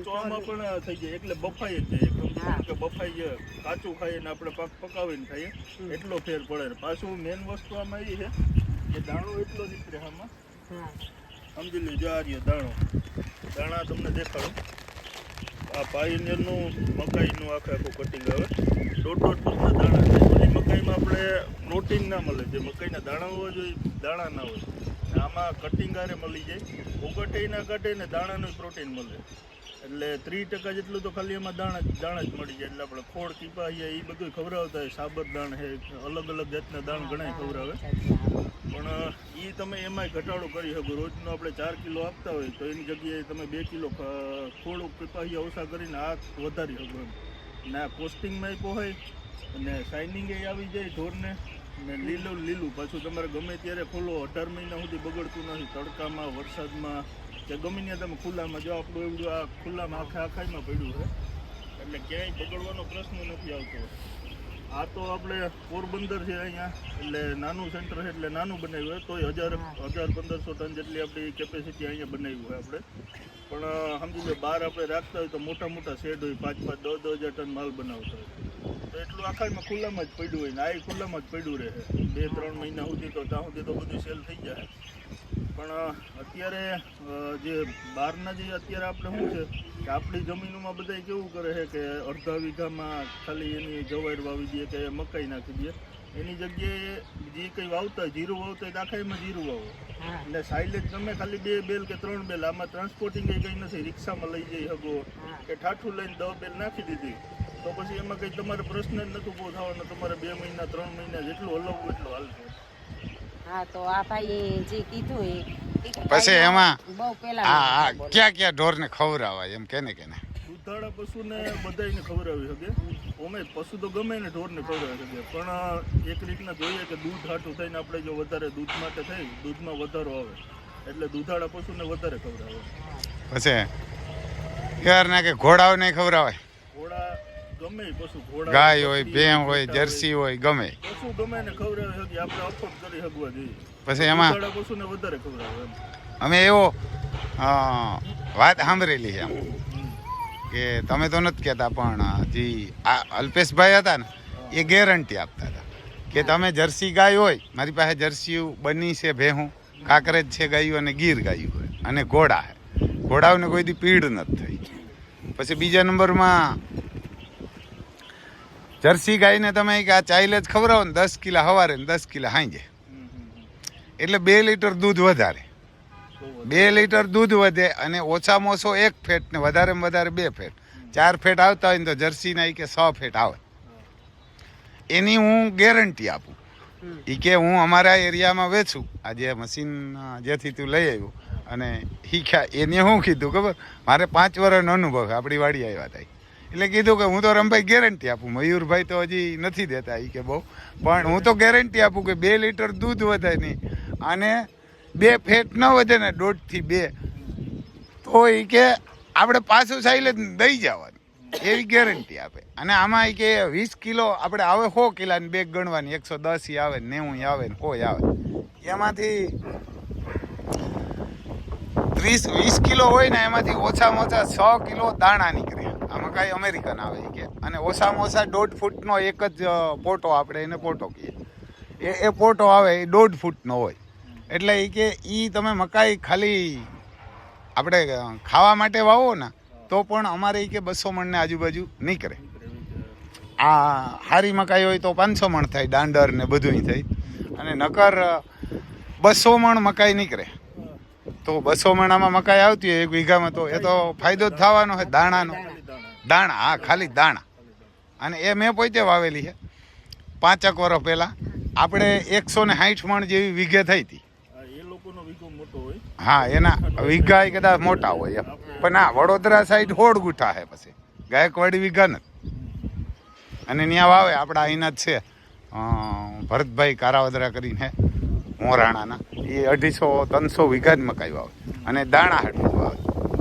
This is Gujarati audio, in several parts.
ચોમાં પણ થઈ જાય એટલે બફાઈ જ જાય કે બફાઈ જાય કાચું ખાઈએ ને આપણે પકાવીને ખાઈએ એટલો ફેર પડે. પાછું મેન વસ્તુ આમાં એ છે કે દાણો એટલો નીકળે આમાં. સમજી લેજો આ રહ્યો દાણા તમને દેખાડો. આ પાયોનિયરનું મકાઈનું આખું કટિંગ આવે 1.5 ફૂટના દાણા છે. બધી મકાઈમાં આપણે પ્રોટીન ના મળે, જે મકાઈના દાણા હોવા જોઈએ દાણા ના હોય. આમાં કટિંગ આરે મળી જાય, ઉગટે ના કાઢે ને દાણાનું પ્રોટીન મળે. એટલે 30% જેટલું તો ખાલી એમાં દાણા જ મળી જાય. એટલે આપણે ખોળ કીપાહિયા એ બધું ખવડાવતા હોય. સાબરદાણ છે, અલગ અલગ જાતના દાણ ઘણા ખવડાવે. પણ એ તમે એમાંય ઘટાડો કરી શકો. રોજનો આપણે 4 કિલો આપતા હોય તો એની જગ્યાએ તમે 2 કિલો ખોળ કીપાહિયા ઓછા કરીને આ વધારી શકો. ના કોસ્ટિંગમાં પોહાય અને શાઇનિંગ આવી જાય ઢોરને, ને લીલું પાછું તમારે ગમે ત્યારે ખોલો 18 મહિના સુધી બગડતું નથી. તડકામાં, વરસાદમાં કે ગમે ત્યાં તમે ખુલ્લામાં, જો આપણું એવડું આ ખુલ્લામાં આખાઈમાં પડ્યું છે એટલે ક્યાંય બગડવાનો પ્રશ્ન નથી આવતો. આ તો આપણે પોરબંદર છે અહીંયા, એટલે નાનું સેન્ટર છે એટલે નાનું બનાવ્યું હોય તોય 1000-1500 ટન જેટલી આપણી કેપેસિટી અહીંયા બનાવ્યું હોય આપણે. પણ સમજી લો બહાર આપણે રાખતા હોય તો મોટા શેડ હોય, 5-5, 10-10 ટન માલ બનાવતા હોય તો એટલું આખાઈમાં ખુલ્લામાં જ પડ્યું હોય ને આ ખુલ્લામાં જ પડ્યું રહે 2-3 મહિના સુધી. તો ત્યાં સુધી તો બધું સેલ થઈ જાય. પણ અત્યારે જે બહારના જે અત્યારે આપણે શું છે કે આપણી જમીનોમાં બધા કેવું કરે છે કે અડધા વીઘામાં ખાલી એની જવાર વાવી દે કે મકાઈ નાખી દે. એની જગ્યાએ જે કંઈ વાવતા હોય, જીરું વાવતા હોય તો આખાઈમાં જીરું વાવો. એટલે સાઇલેજ તમે ખાલી 2 બેલ કે 3 બેલ, આમાં ટ્રાન્સપોર્ટિંગ કંઈ નથી. રિક્ષામાં લઈ જઈ શકો કે ઠાઠું લઈને 10 બેલ નાખી દીધી તો પછી એમાં કંઈ તમારે પ્રશ્ન જ નથી ઊભો થવાનો. તમારે 2 મહિના 3 મહિના જેટલું હલવવું એટલું હાલશે. હા, તો આ ભાઈ જે કીધું એ પછી એમાં બહુ પેલા ક્યાં ઢોરને ખવડાવાય એમ કેને દૂધાળા પશુને બધાને ખવડાવી શકે. ઓમે પશુ તો ગમે ને ઢોરને ખવડાવી શકે, પણ એક રીતના જોઈએ કે દૂધ હાટું થઈને આપણે જો વધારે દૂધ માટે થઈ, દૂધમાં વધારો આવે એટલે દૂધાળા પશુને વધારે ખવડાવે. પછી યાર ના કે ઘોડાઓ નહીં ખવડાવાય. ઘોડા ગમે પશુ, ઘોડા ગાય હોય, ભેં હોય, જર્સી હોય, ગમે પશુ ગમે ને ખવડાવી શકીએ આપણે. અફોર્ડ કરી શકવા જોઈએ. પછી એમાં દૂધાળા પશુને વધારે ખવડાવે. અમે એવો વાત સાંભળેલી છે આમ કે તમે તો નથી કહેતા પણ જે આ અલ્પેશભાઈ હતા ને એ ગેરંટી આપતા હતા કે તમે જર્સી ગાય હોય, મારી પાસે જર્સી બની છે, ભેહું કાંકરેજ છે ગાયું અને ગીર ગાયું હોય અને ઘોડા છે. ઘોડાઓને કોઈ દી પીડ નથી થઈ. પછી બીજા નંબરમાં જર્સી ગાયને તમે કે આ ચાઇલે જ ખવડાવો ને 10 કિલા સવારે ને 10 કિલા સાંજે એટલે 2 લીટર દૂધ વધારે. 2 લીટર દૂધ વધે અને ઓછામાં ઓછો 1 ફેટ ને વધારેમાં વધારે 2 ફેટ. 4 ફેટ આવતા હોય ને તો જર્સીના કે 6 ફેટ આવે. એની હું ગેરંટી આપું. એ કે હું અમારા એરિયામાં વેચું. આ જે મશીન જેથી તું લઈ આવ્યું અને શીખ્યા એને શું કીધું ખબર, મારે 5 વર્ષનો અનુભવ છે. આપણી વાડી આવ્યા હતા એટલે કીધું કે હું તો રમભાઈ ગેરંટી આપું. મયુરભાઈ તો હજી નથી દેતા એ કે બહુ, પણ હું તો ગેરંટી આપું કે 2 લીટર દૂધ વધે નહીં અને 2 ફેટ ન વધે ને 1.5 થી 2 તો એ કે આપણે પાછું સાઈલે દઈ જવાનું એવી ગેરંટી આપે. અને આમાં એ કે 20 કિલો આપણે આવે 100 કિલાની બેગ ગણવાની, 110 આવે 90 આવે ને 100 આવે, એમાંથી 30-20 કિલો હોય ને એમાંથી ઓછામાં ઓછા 6 કિલો દાણા નીકળે. આમાં કાંઈ અમેરિકન આવે કે, અને ઓછામાં ઓછા 1.5 ફૂટનો એક જ પોટો, આપણે એને પોટો કહીએ, એ પોટો આવે એ 1.5 ફૂટનો હોય. એટલે એ કે એ તમે મકાઈ ખાલી આપણે ખાવા માટે વાવો ને તો પણ અમારે કે 200 મણને આજુબાજુ નીકળે. આ સારી મકાઈ હોય તો 500 મણ થાય, દાંડર ને બધું થઈ, અને નકર 200 મણ મકાઈ નીકળે. તો 200 મણામાં મકાઈ આવતી હોય 1 વીઘામાં તો એ તો ફાયદો જ થવાનો છે દાણાનો. દાણા, હા, ખાલી દાણા. અને એ મેં પોતે વાવેલી છે 5 વર્ષ પહેલાં. આપણે 160 મણ જેવી વીઘે થઈ હતી. હા, એના વીઘા કદાચ મોટા હોય એમ, પણ આ વડોદરા સાઈડ 16 ગુઠા છે. પછી ગાયકવાડી વીઘા નથી. અને ત્યાં વાવે આપણા અહીંના જ છે ભરતભાઈ કારાવદરા કરીને મોરાણાના, એ 250-300 વીઘા જ મકાઈ વાવે અને દાણા હાટું વાવે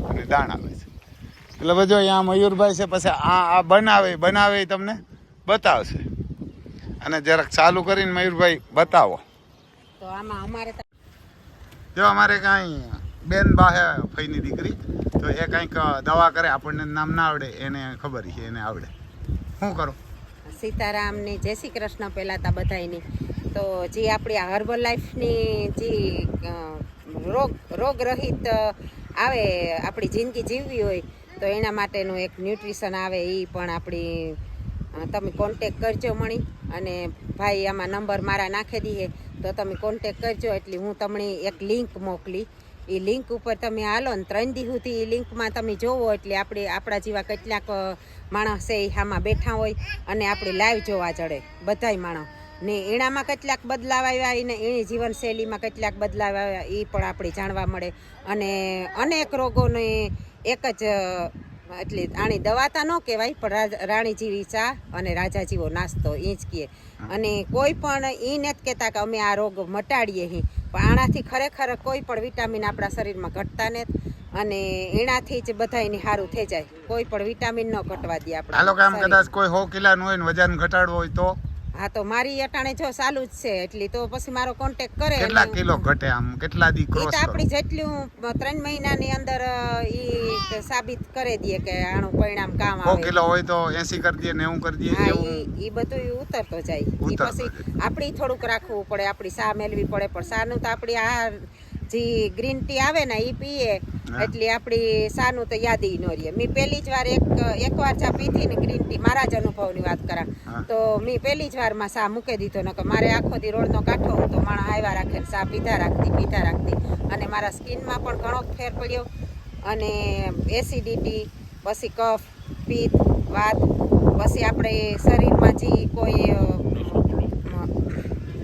અને દાણા આવે છે. એટલે બધો અહીંયા મયુરભાઈ છે. પછી આ બનાવે તમને બતાવશે. અને જરાક ચાલુ કરીને મયુરભાઈ બતાવો. તો આમાં અમારે જો અમારે કાંઈ બેન બાહે ફઈની દીકરી, તો એ કંઈક દવા કરે, આપણને નામ ના આવડે, એને ખબર છે, એને આવડે. શું કરો? સીતારામની જય શ્રી કૃષ્ણ પહેલાં તા બધાયની. તો જે આપણી આ હર્બલ લાઈફની જે રોગ રહિત આવે, આપણી જિંદગી જીવવી હોય તો એના માટેનું એક ન્યુટ્રિશન આવે, એ પણ આપણી તમે કોન્ટેક કરજો મણી. અને ભાઈ આમાં નંબર મારા નાખી દઈએ તો તમે કોન્ટેક કરજો, એટલે હું તમને એક લિંક મોકલી. એ લિંક ઉપર તમે હાલો ને 3 દી સુધી એ લિંકમાં તમે જોવો, એટલે આપણા જેવા કેટલાક માણસ છે એ આમાં બેઠા હોય અને આપણે લાઈવ જોવા જડે બધાય માણસ ને એનામાં કેટલાક બદલાવ આવ્યા, એની જીવનશૈલીમાં કેટલાક બદલાવ આવ્યા એ પણ આપણે જાણવા મળે. અને અનેક રોગોને એક જ એટલે આની દવાતા ન કહેવાય, પણ રાણી જેવી ચા અને રાજા જેવો નાસ્તો એ જ કહે. અને કોઈ પણ એ નથી કહેતા કે અમે આ રોગ મટાડીએ અહીં, પણ આનાથી ખરેખર કોઈ પણ વિટામિન આપણા શરીરમાં ઘટતા નથી, અને એનાથી જ બધાયને સારું થઈ જાય. કોઈ પણ વિટામિન ન ઘટવા દે આપણે. હાલો કે આમ કદાચ કોઈ 100 કિલોનું હોય ને વજન ઘટાડવો હોય તો? હા, તો મારી અટાણે જો ચાલુ જ છે, એટલે તો પછી મારો કોન્ટેક કરે. કેટલા કિલો ઘટે? આમ કેટલા દી ક્રોસ કરો? આપણી જેટલું 3 મહિનાની અંદર ઈ સાબિત કરી દઈએ કે આનું પરિણામ કામ આવે. 100 કિલો હોય તો 80 કરી દઈએ, 90 કરી દઈએ. હા, ઈ બધું ઉતરતો જાય. ઈ પછી આપણી થોડુંક રાખવું પડે, આપણી સા મેળવી પડે. પણ સાનું તો આપણી આ જે ગ્રીન ટી આવે ને એ પીએ એટલે આપણી સાનું તો યાદ ન રહે. મેં પહેલી જ વાર એકવાર ચા પીધી ને ગ્રીન ટી, મારા જ અનુભવની વાત કરા તો મેં પહેલી જ વારમાં સા મૂકી દીધો. નકર મારે આખો દી રોડનો કાંઠો હું તો માણસ આવ્યા રાખે સા પીધા રાખતી, અને મારા સ્કિનમાં પણ ઘણો ફેર પડ્યો. અને એસિડિટી, પછી કફ, પિત્ત, વાત, પછી આપણે શરીરમાં જે કોઈ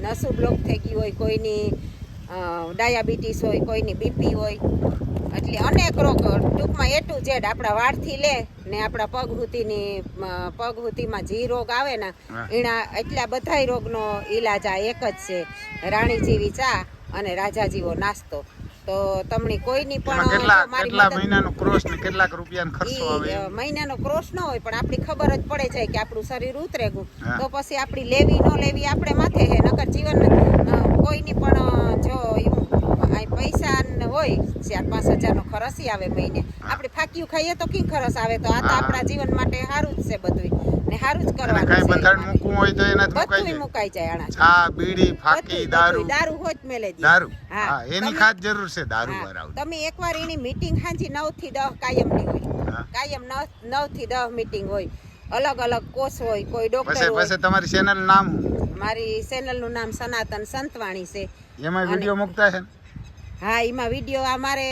નસું બ્લોક થઈ ગયું હોય, કોઈની ડાયાબિટીસ હોય, કોઈની બીપી હોય, એટલે અનેક રોગ ટૂંકમાં A to Z આપણા વાળથી લે ને આપણા પગ હુતીમાં જે રોગ આવે ને એના એટલા બધાય રોગનો ઈલાજ આ એક જ છે, રાણી જેવી ચા અને રાજા જેવો નાસ્તો. તો તમને કોઈની પણ કેટલા મહિનાનો ક્રોસ ને કેટલાક રૂપિયાનો ખર્ચો આવે? મહિનાનો ક્રોસ ન હોય, પણ આપણી ખબર જ પડે જાય કે આપણું શરીર ઉતરે ગયું તો પછી આપણી લેવી ન લેવી આપણે માથે છે. નકર જીવન કોઈની પણ જો પૈસા હોય 4-5 હજારનો ખર્ચ આવે મહિને, આપણે ફાક્યું ખાઈએ તો કી ખર્ચ આવે? તો આ તો આપણા જીવન માટે સારું જ છે બધું, ને સારું જ કરવાનું છે. બંધારણ મૂકવું હોય તો એના બધું મુકાઈ જાય. આના ચા, બીડી, ફાકી, દારૂ હોય જ મેલે દી. દારૂ, હા, એની ખાસ જરૂર છે. દારૂ વાળા તમે એકવાર એની મીટિંગ હાંજી 9 થી 10 કાયમની હોય, કાયમ 9 થી 10 મીટિંગ હોય, અલગ અલગ કોર્સ હોય, કોઈ ડોક્ટર હોય. પછી તમારી ચેનલ નામ? મારી ચેનલનું નામ સનાતન સંતવાણી છે. એમાં વિડિયો મૂકતા છે? હા, એમાં વિડીયો અમારે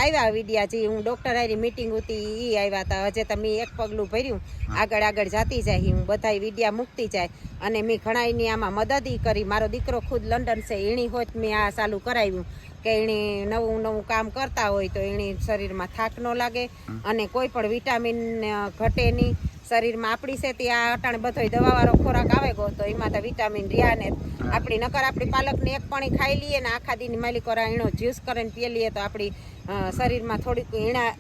આવ્યા વિડીયા જે હું ડૉક્ટર હારી મીટિંગ હતી એ આવ્યા હતા. હજે તમે એક પગલું ભર્યું, આગળ જતી જાય, હું બધાય વિડીયા મૂકતી જાય. અને મેં ઘણાની આમાં મદદ કરી. મારો દીકરો ખુદ લંડન છે, એની હોત મેં આ ચાલુ કરાવ્યું કે એણે નવું કામ કરતા હોય તો એની શરીરમાં થાક ન લાગે અને કોઈ પણ વિટામિન ઘટે નહીં શરીરમાં. આપણી છે ત્યાં અટાણે બધો દવાવાળો ખોરાક આવે ગયો તો એમાં તો વિટામિન રહ્યા ને આપણી નકર આપણી પાલકને એક પાણી ખાઈ લઈએ ને આખા દીની માલિકોરા એનો જ્યુસ કરીને પી લઈએ તો આપણી શરીરમાં થોડીક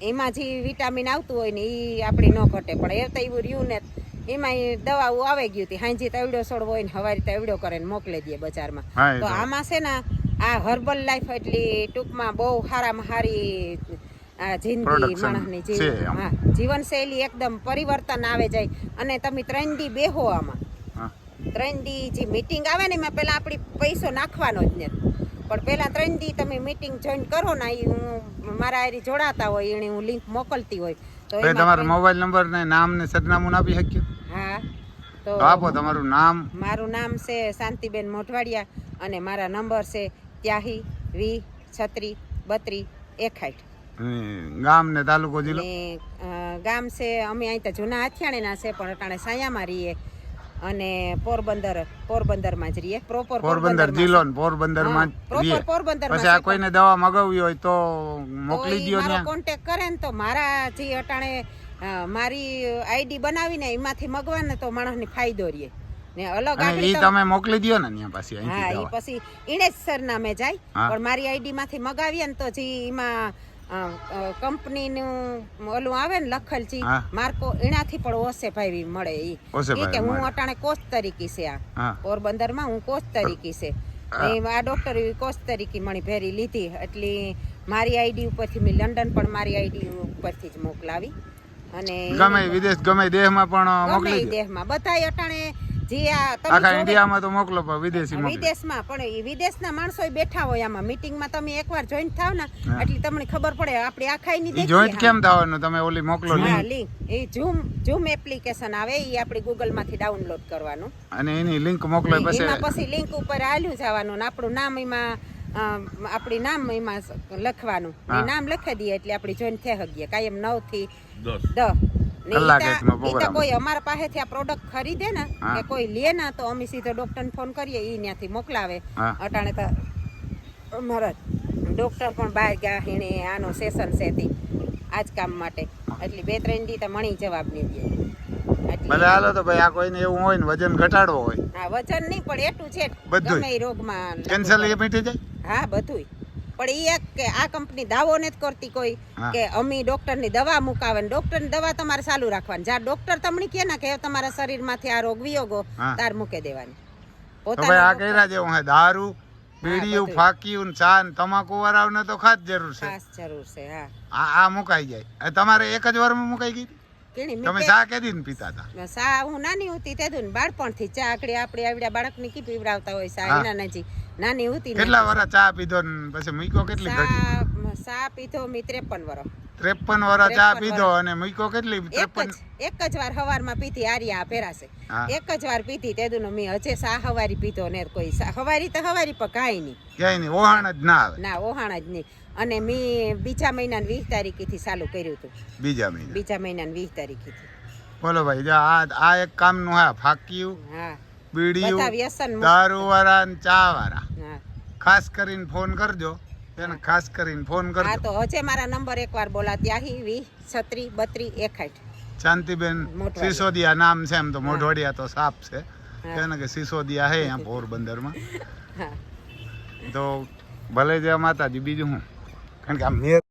એમાં જે વિટામિન આવતું હોય ને એ આપણી ન ઘટે. પણ એ તો એવું રહ્યું ને એમાં દવાઓ આવી ગયું હતી. હાંજી તવડ્યો છોડવો હોય ને હવારી તવડ્યો કરીને મોકલી દઈએ બજારમાં. તો આમાં છે ને આ હર્બલ લાઈફ એટલી ટૂંકમાં બહુ સારામાં સારી જિંદગી માણસની જીવનશૈલી એકદમ પરિવર્તન આવે જાય. અને તમે 3 દી બેહો આમાં, 3 દી જે મીટિંગ આવે ને એમાં પેલા આપણી પૈસો નાખવાનો જ નથી, પણ પેલા 3 દી તમે મીટિંગ જોઈન કરો ને એ હું મારા હારી જોડાતા હોય એને હું લિંક મોકલતી હોય. તો તમારો મોબાઈલ નંબર ને નામ ને સરનામું આપી શક્યો? હા, તો આપો તમારું નામ. મારું નામ છે શાંતિબેન મોઢવાડિયા અને મારા નંબર છે 83 20 36 32 61. ગામ ને તાલુકો જિલ્લો? ગામ છે અમે અહીં તો જૂના હથિયાણીના છે, પણ અટાણે સાયામાં રહીએ અને પોરબંદરમાં જ રહીએ. પ્રોપર પોરબંદર જિલ્લો ને પોરબંદરમાં રહીએ. પોરબંદરમાં પછી આ કોઈને દવા મગાવવી હોય તો મોકલી દો. મારો કોન્ટેક્ટ કરે ને તો મારા જે અટાણે મારી આઈડી બનાવીને એમાંથી મગવાને તો માણસને ફાયદો રહે ને અલગ ઈ તમે મોકલી દો ને ત્યાં પાછી અહીંથી. હા, ઈ પછી ઈને જ સરનામે જાય. પણ મારી આઈડી માંથી મગાવીએ ને તો જે એમાં કંપનીનું ઓલું આવે ને લખેલ છે માર્કો, એનાથી પણ ઓછે ભાઈ મળે. ઈ કે હું અટાણે કોચ તરીકે છે આ પોરબંદરમાં, હું કોચ તરીકે છે. આ ડોક્ટર કોચ તરીકે મણી ભેરી લીધી એટલે મારી આઈડી ઉપરથી મેં લંડન પણ મારી આઈડી ઉપરથી જ મોકલાવી અને ગમે વિદેશ ગમે દેશમાં પણ ગમે મોકલી ઈ દો. દેશમાં બધાય અટાણે જે આ તમે આખા જોડે- ઇન્ડિયામાં તો મોકલો પણ વિદેશી મોકલો. વિદેશમાં પણ ઈ વિદેશના માણસો બેઠા હોય આમાં મીટિંગમાં તમે એકવાર જોઈન થાવ ને હા. એટલે તમને ખબર પડે આપણે આખાઈની ઈ દેખીએ જોઈન્ટ હા. કેમ થવાનું તમે ઓલી મોકલો હા લિંક લિંક એ ઝૂમ એપ્લિકેશન આવે એ આપણે ગૂગલ માંથી ડાઉનલોડ કરવાનું અને એની લિંક મોકલો એમાં પછી પછી લિંક ઉપર આલ્યું જવાનું ને આપણું નામ એમાં આપણી નામ એમાં લખવાનું હા. એ નામ લખી દઈએ એટલે આપણી જોઈન થઈ શકીએ કાયમ 9 થી 10 10 ને કલાક ઈ એકનો તો program. કોઈ અમારા પાસેથી આ પ્રોડક્ટ ખરીદે ને હા. કે કોઈ લે ને તો અમે સીધો ડોક્ટરને ફોન કરીએ ઈ ત્યાંથી મોકલાવે હા. અટાણે તો અમારા ડોક્ટર પણ બહાર ગયા એને આનો સેશન છે તી આજ કામ માટે એટલે 2-3 દી તો મણી જવાબ નહીં દે એટલે ભલે હાલો તો ભાઈ આ કોઈને એવું હોય ને વજન ઘટાડવો હોય હા વજન નહીં પણ એટલું છે બધુંય. ગમે ઈ રોગમાં લાગુ કેન્સર પડે. એ મીઠી જાય. હા બધુંય પણ ઈ એક કે આ કંપની દાવો નથી કરતી કોઈ હા. કે અમી ડોક્ટરની દવા મુકાવે ને ડોક્ટરની દવા તમારે ચાલુ રાખવાની જ્યાં ડોક્ટર તમને કહે ને કે તમારા શરીરમાંથી આ રોગ વિયોગો હા. તાર મૂકી દેવાની તો ભાઈ આ ડોક્ટર કર્યા જેવું હે દારૂ બીડીયું બધુંય. ફાકીયું ને ચા ને તમાકુ વાળાઓને તો ખાસ જરૂર છે. ખાસ જરૂર છે હા આ મુકાઈ જાય. હવે તમારે એક જ વારમાં મુકાઈ ગઈ હતી? કેણી તમે મીઠે- ચા કેદી ને પીતા હતા? સા હું નાની હતી તે દુન બાળપણથી ચા આકડી આપણે આવડા બાળકની કી પીવડાવતા હોય સા હા. એના નજી નાની હતી ને કેટલા વર્ષ ચા પીધો ને પછી મૂક્યો કેટલી ઘડી? સા પીધો મી 53 વર્ષ 53 વર્ષ ચા 53 પીધો અને મૂક્યો કેટલી? 53. એક જ વાર હવારમાં પીધી આર્યા ફેરાશે હા. એક જ વાર પીધી તે દુનો મી હજે સા હવારી પીધો ને કોઈ હવારી તો હવારી પર કાંઈ નહીં ક્યાંય નહીં ઓહાણ જ ના આવે ના ઓહાણ જ નહીં અને મી બીજા મહિનાની 20 તારીખથી ચાલુ કર્યું હતું બીજા મહિને. બીજા મહિનાની 20 તારીખથી બોલો ભાઈ જો આ એક કામનું હા ફાકીયું હા બધા બીડીયું વ્યસન મુક્ત. દારૂ વાળા ને ચા વાળા હા ખાસ કરીને ફોન કરજો એને ખાસ કરીને ફોન હા કરજો. તો હજે મારા નંબર એકવાર બોલાતી આહી 20 36 32 61 શાંતિબેન મોટવાડિયા. સિસોદિયા નામ છે એમ તો મોઢવાડિયા તો સાપ છે હા. એને કે સિસોદિયા હે અહીંયા પોરબંદરમાં હા તો ભલે જય માતાજી બીજું હું કારણ કે આ મેર